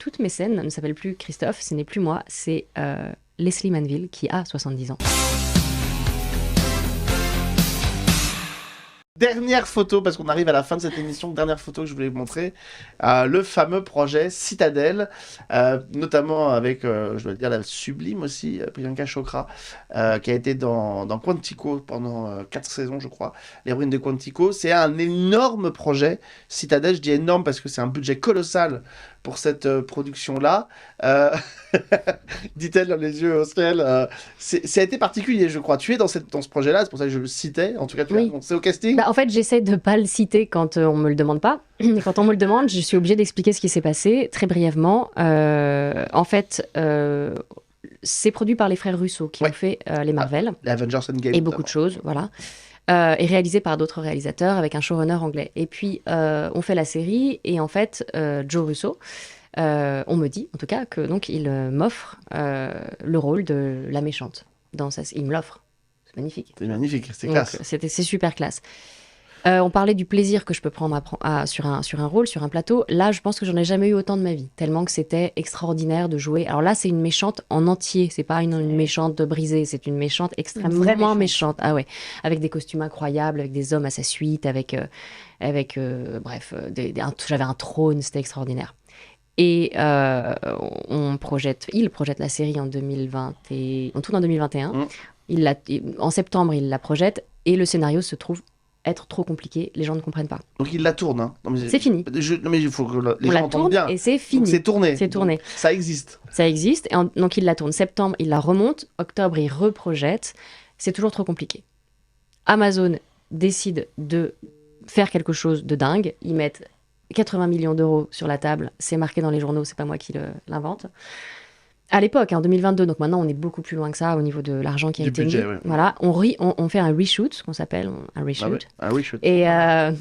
toutes mes scènes ne s'appelle plus Christophe, ce n'est plus moi, c'est Leslie Manville qui a 70 ans. Dernière photo, parce qu'on arrive à la fin de cette émission, dernière photo que je voulais vous montrer, le fameux projet Citadel, notamment avec, je dois le dire, la sublime aussi, Priyanka Chopra, qui a été dans Quantico pendant 4 saisons, je crois, Les ruines de Quantico. C'est un énorme projet, Citadel, je dis énorme parce que c'est un budget colossal pour cette production-là. Dit-elle dans les yeux au ciel. Ça a été particulier, je crois. Tu es dans ce projet-là, c'est pour ça que je le citais. En tout cas, tu l'as annoncé au casting. En fait, j'essaie de ne pas le citer quand on me le demande pas. Et quand on me le demande, je suis obligée d'expliquer ce qui s'est passé très brièvement. En fait, c'est produit par les frères Russo qui ont fait les Marvel. Les Avengers Endgame. Et beaucoup de choses, voilà. Et réalisé par d'autres réalisateurs avec un showrunner anglais. Et puis, on fait la série et en fait, Joe Russo, on me dit en tout cas que donc il m'offre le rôle de la méchante. Il me l'offre. C'est magnifique. C'est magnifique, c'est classe. C'est super classe. On parlait du plaisir que je peux prendre sur un rôle, sur un plateau. Là, je pense que j'en ai jamais eu autant de ma vie, tellement que c'était extraordinaire de jouer. Alors là, c'est une méchante en entier, c'est pas une méchante brisée, c'est une méchante extrêmement méchante. Ah ouais, avec des costumes incroyables, avec des hommes à sa suite, bref, j'avais un trône, c'était extraordinaire. Et il projette la série en 2020 et on tourne en 2021. En septembre, il la projette et le scénario se trouve être trop compliqué, les gens ne comprennent pas. Donc il la tourne, hein. C'est fini. Non mais il faut que les gens entendent bien. Et c'est fini. Donc c'est tourné. C'est tourné. Donc, ça existe. Ça existe. Donc il la tourne. Septembre, il la remonte. Octobre, il reprojette. C'est toujours trop compliqué. Amazon décide de faire quelque chose de dingue. Ils mettent 80 millions d'euros sur la table. C'est marqué dans les journaux, c'est pas moi qui l'invente. À l'époque, en 2022, donc maintenant on est beaucoup plus loin que ça au niveau de l'argent qui a été mis. Ouais. Voilà, on fait un reshoot, ce qu'on s'appelle un reshoot. Ah ouais, un reshoot. Et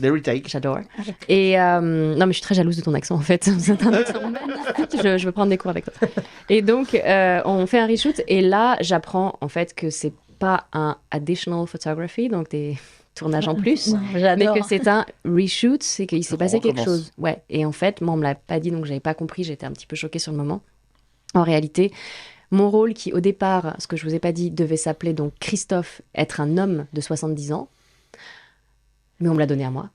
des retakes. J'adore. Et non, mais je suis très jalouse de ton accent en fait. C'est un accent magnifique. Je veux prendre des cours avec toi. Et donc on fait un reshoot et là j'apprends en fait que c'est pas un additional photography, donc des tournages en plus, mais que c'est un reshoot, c'est qu'il s'est passé quelque chose. Ouais. Et en fait, moi on me l'a pas dit, donc j'avais pas compris. J'étais un petit peu choquée sur le moment. En réalité, mon rôle qui, au départ, ce que je vous ai pas dit, devait s'appeler donc Christophe, être un homme de 70 ans, mais on me l'a donné à moi.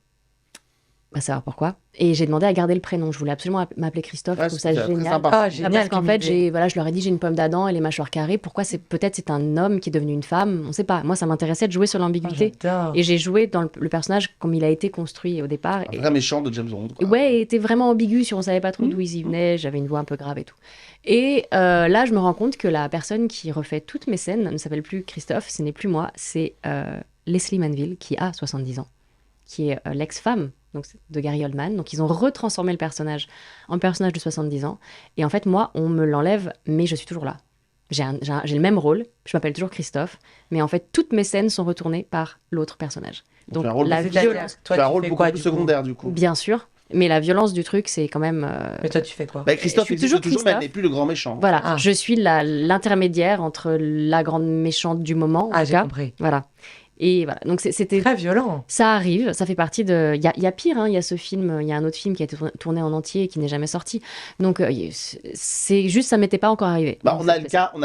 Pas savoir pourquoi. Et j'ai demandé à garder le prénom. Je voulais absolument m'appeler Christophe. Je trouve ça génial. Génial. Parce qu'en fait, je leur ai dit, j'ai une pomme d'Adam et les mâchoires carrées. Pourquoi peut-être c'est un homme qui est devenu une femme. On ne sait pas. Moi, ça m'intéressait de jouer sur l'ambiguïté. Et j'ai joué dans le personnage comme il a été construit au départ. Un vrai méchant de James Bond. Ouais, il était vraiment ambigu. On ne savait pas trop d'où il venait. J'avais une voix un peu grave et tout. Et là, je me rends compte que la personne qui refait toutes mes scènes ne s'appelle plus Christophe. Ce n'est plus moi. C'est Leslie Manville qui a 70 ans. Qui est l'ex-femme donc, de Gary Oldman. Donc, ils ont retransformé le personnage en personnage de 70 ans. Et en fait, moi, on me l'enlève, mais je suis toujours là. J'ai le même rôle, je m'appelle toujours Christophe, mais en fait, toutes mes scènes sont retournées par l'autre personnage. Donc, la violence... Tu as un rôle beaucoup plus secondaire, du coup. Bien sûr, mais la violence du truc, c'est quand même... Mais toi, tu fais quoi? Christophe existe toujours, mais elle n'est plus le grand méchant. Voilà, je suis l'intermédiaire entre la grande méchante du moment, en tout cas. Compris. Voilà. Et voilà, donc c'était très violent. Ça arrive, ça fait partie de. Il y a pire, hein, il y a ce film, il y a un autre film qui a été tourné en entier et qui n'est jamais sorti. Donc c'est juste, ça m'était pas encore arrivé. On a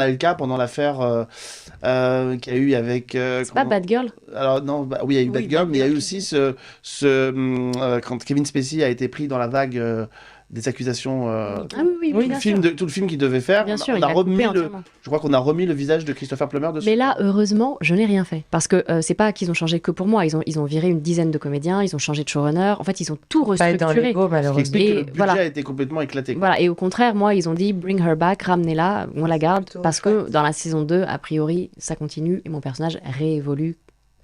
le cas pendant l'affaire qu'il y a eu avec. C'est pas Bad Girl. Alors non, oui, il y a eu Bad Girl, mais il y a eu aussi quand Kevin Spacey a été pris dans la vague. Des accusations tout le film qu'il devait faire. Bien sûr, je crois qu'on a remis le visage de Christopher Plummer dessus. Mais là, heureusement, je n'ai rien fait. Parce que c'est pas qu'ils ont changé que pour moi. Ils ont viré une dizaine de comédiens, ils ont changé de showrunner. En fait, ils ont tout restructuré. Pas dans l'ego, malheureusement. Ce qui explique que le budget a été complètement éclaté. Voilà. Et au contraire, moi, ils ont dit bring her back, ramenez-la, on la garde. Parce que dans la saison 2, a priori, ça continue et mon personnage réévolue